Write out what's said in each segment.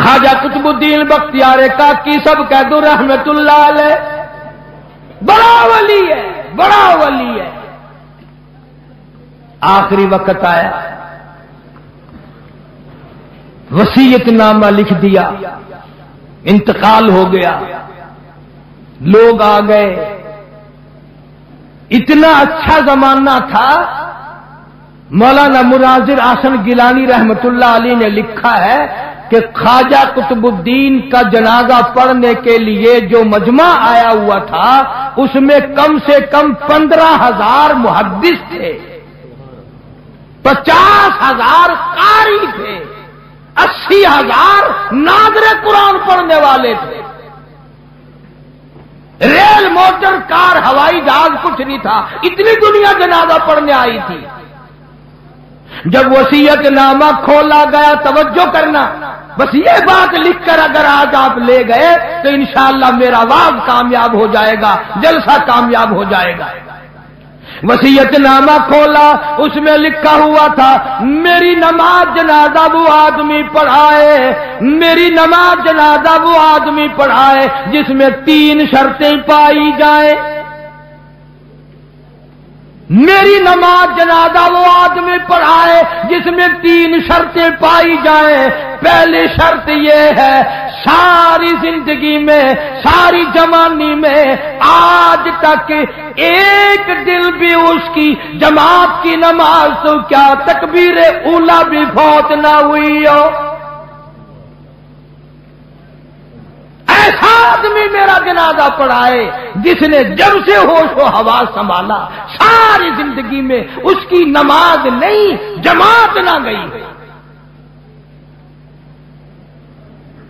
خواجہ قطب الدین بختیار کاکی سب کہہ دو رحمت اللہ علیہ، بڑا ولی ہے، بڑا ولی ہے۔ آخری وقت آیا، وصیت نامہ لکھ دیا، انتقال ہو گیا، لوگ آ گئے۔ اتنا اچھا زمانہ تھا، مولانا مناظر احسن گیلانی رحمت اللہ علیہ نے لکھا ہے کہ خواجہ قطب الدین کا جنازہ پڑھنے کے لیے جو مجمع آیا ہوا تھا اس میں کم سے کم 15,000 محدث تھے، 50,000 قاری تھے، 80,000 ناظر قرآن پڑھنے والے تھے۔ ریل، موٹر، کار، ہوائی جہاز کچھ نہیں تھا، اتنی دنیا جنازہ پڑھنے آئی تھی۔ جب وصیت نامہ کھولا گیا، توجہ کرنا، بس یہ بات لکھ کر اگر آج آپ لے گئے تو انشاءاللہ میرا واز کامیاب ہو جائے گا، جلسہ کامیاب ہو جائے گا۔ وصیت نامہ کھولا، اس میں لکھا ہوا تھا میری نماز جنازہ وہ آدمی پڑھائے، میری نماز جنازہ وہ آدمی پڑھائے جس میں 3 شرطیں پائی جائیں۔ میری نماز جنازہ وہ آدمی پڑھائے جس میں 3 شرطیں پائی جائیں۔ پہلی شرط یہ ہے ساری زندگی میں، ساری جوانی میں آج تک ایک دل بھی اس کی جماعت کی نماز تو کیا تکبیر اولا بھی فوت نہ ہوئی ہو۔ ایسا آدمی میرا جنازہ پڑھائے جس نے جب سے ہوش و حواس سنبھالا ساری زندگی میں اس کی نماز نہیں، جماعت نہ گئی۔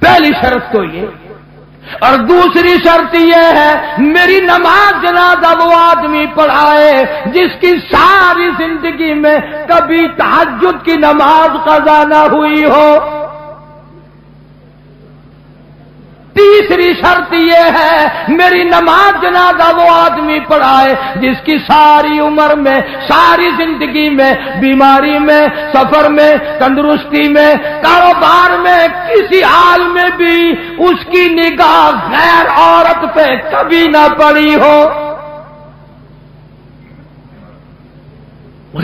پہلی شرط تو یہ، اور دوسری شرط یہ ہے میری نماز جنازہ وہ آدمی پڑھائے جس کی ساری زندگی میں کبھی تہجد کی نماز قضا نہ ہوئی ہو۔ تیسری شرط یہ ہے میری نماز جنازہ وہ آدمی پڑھائے جس کی ساری عمر میں، ساری زندگی میں، بیماری میں، سفر میں، تندرستی میں، کاروبار میں، کسی حال میں بھی اس کی نگاہ غیر عورت پہ کبھی نہ پڑی ہو،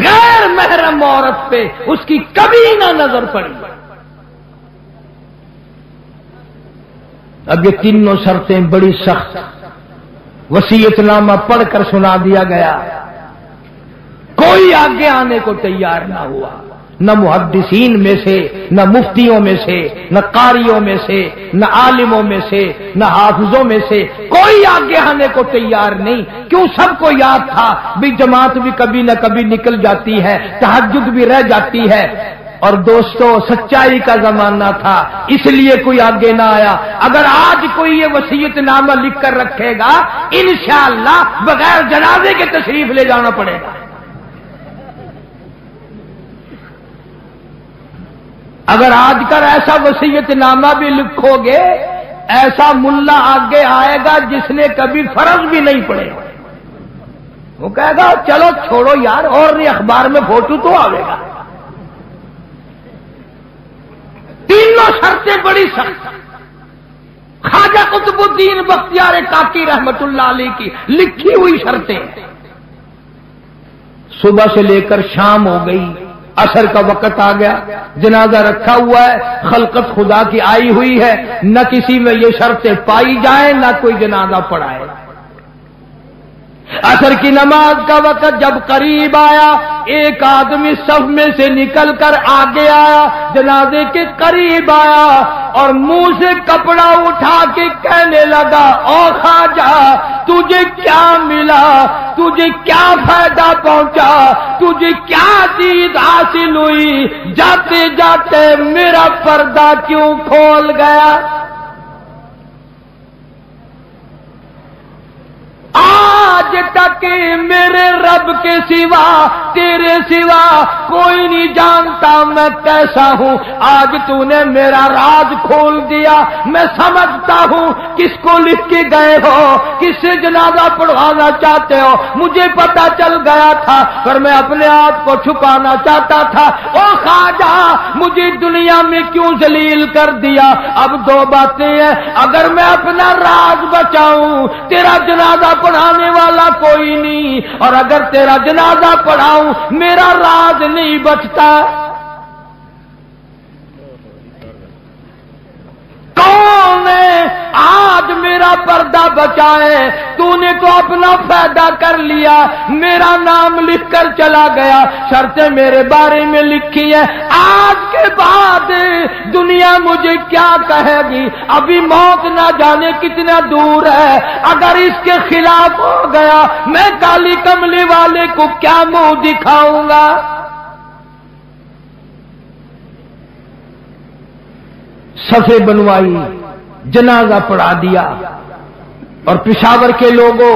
غیر محرم عورت پہ اس کی کبھی نہ نظر پڑی۔ اب یہ تینوں شرطیں بڑی سخت، وصیت نامہ پڑھ کر سنا دیا گیا، کوئی آگے آنے کو تیار نہ ہوا، نہ محدثین میں سے، نہ مفتیوں میں سے، نہ قاریوں میں سے، نہ عالموں میں سے، نہ حافظوں میں سے، کوئی آگے آنے کو تیار نہیں۔ کیوں؟ سب کو یاد تھا بھی جماعت بھی کبھی نہ کبھی نکل جاتی ہے، تہجد بھی رہ جاتی ہے، اور دوستو سچائی کا زمانہ تھا اس لیے کوئی آگے نہ آیا۔ اگر آج کوئی یہ وصیت نامہ لکھ کر رکھے گا انشاءاللہ بغیر جنازے کے تشریف لے جانا پڑے گا۔ اگر آج کر ایسا وصیت نامہ بھی لکھو گے، ایسا ملا آگے آئے گا جس نے کبھی فرض بھی نہیں پڑے، وہ کہے گا چلو چھوڑو یار، اور نہیں اخبار میں فوٹو تو آئے گا۔ تینوں شرطیں بڑی سخت، خواجہ قطب الدین بختیار کاکی رحمت اللہ علیہ کی لکھی ہوئی شرطیں۔ صبح سے لے کر شام ہو گئی، عصر کا وقت آ گیا، جنازہ رکھا ہوا ہے، خلقت خدا کی آئی ہوئی ہے، نہ کسی میں یہ شرطیں پائی جائیں، نہ کوئی جنازہ پڑھائے۔ عصر کی نماز کا وقت جب قریب آیا، ایک آدمی صف میں سے نکل کر آگے آیا، جنازے کے قریب آیا اور منہ سے کپڑا اٹھا کے کہنے لگا او خواجہ تجھے کیا ملا، تجھے کیا فائدہ پہنچا، تجھے کیا چیز حاصل ہوئی، جاتے جاتے میرا پردہ کیوں کھول گیا۔ آج آج تک میرے رب کے سوا تیرے سوا کوئی نہیں جانتا میں کیسا ہوں، آج تو نے میرا راز کھول دیا، میں سمجھتا ہوں کس کو لکھ کے گئے ہو، کس سے جنازہ پڑھوانا چاہتے ہو، مجھے پتا چل گیا تھا پر میں اپنے آپ کو چھپانا چاہتا تھا۔ او خواجہ مجھے دنیا میں کیوں ذلیل کر دیا؟ اب دو باتیں ہیں، اگر میں اپنا راز بچاؤں تیرا جنازہ پڑھانے والا کوئی نہیں، اور اگر تیرا جنازہ پڑھاؤں میرا راز نہیں بچتا۔ کون ہے آج میرا پردہ بچائے؟ تو نے تو اپنا فائدہ کر لیا، میرا نام لکھ کر چلا گیا، شرطیں میرے بارے میں لکھی ہے، آج کے بعد دنیا مجھے کیا کہے گی؟ ابھی موت نہ جانے کتنا دور ہے، اگر اس کے خلاف ہو گیا میں کالی کملی والے کو کیا منہ دکھاؤں گا؟ صفے بنوائی، جنازہ پڑھا دیا، اور پشاور کے لوگوں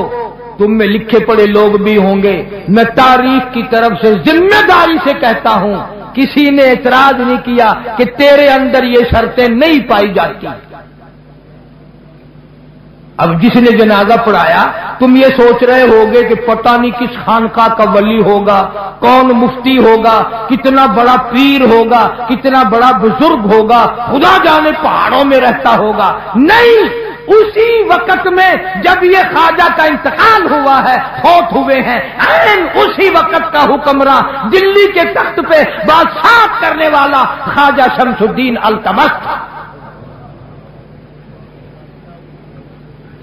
تم میں لکھے پڑے لوگ بھی ہوں گے، میں تاریخ کی طرف سے ذمہ داری سے کہتا ہوں کسی نے اعتراض نہیں کیا کہ تیرے اندر یہ شرطیں نہیں پائی جاتی۔ اب جس نے جنازہ پڑھایا تم یہ سوچ رہے ہوگے کہ پتہ نہیں کس خانقاہ کا ولی ہوگا، کون مفتی ہوگا، کتنا بڑا پیر ہوگا، کتنا بڑا بزرگ ہوگا، خدا جانے پہاڑوں میں رہتا ہوگا۔ نہیں، اسی وقت میں جب یہ خواجہ کا انتقال ہوا ہے، فوت ہوئے ہیں، اسی وقت کا حکمراں دلی کے تخت پہ بادشاہ کرنے والا خواجہ شمس الدین التمش تھا۔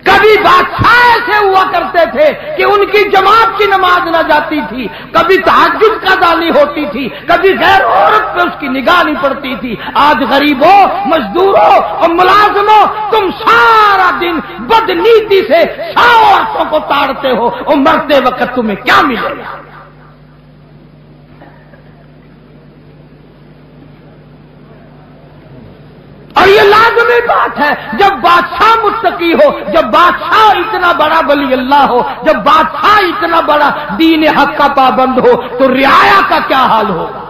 کبھی بادشاہ ایسے ہوا کرتے تھے کہ ان کی جماعت کی نماز نہ جاتی تھی، کبھی تہجد قضا نہیں ہوتی تھی، کبھی غیر عورت پہ اس کی نگاہ نہیں پڑتی تھی۔ آج غریبوں، مزدوروں اور ملازموں تم سارا دن بدنیتی سے 100 عورتوں کو تاڑتے ہو، اور مرتے وقت تمہیں کیا ملے گا؟ اور یہ لازمی بات ہے، جب بادشاہ متقی ہو، جب بادشاہ اتنا بڑا ولی اللہ ہو، جب بادشاہ اتنا بڑا دین حق کا پابند ہو، تو رعایا کا کیا حال ہوگا؟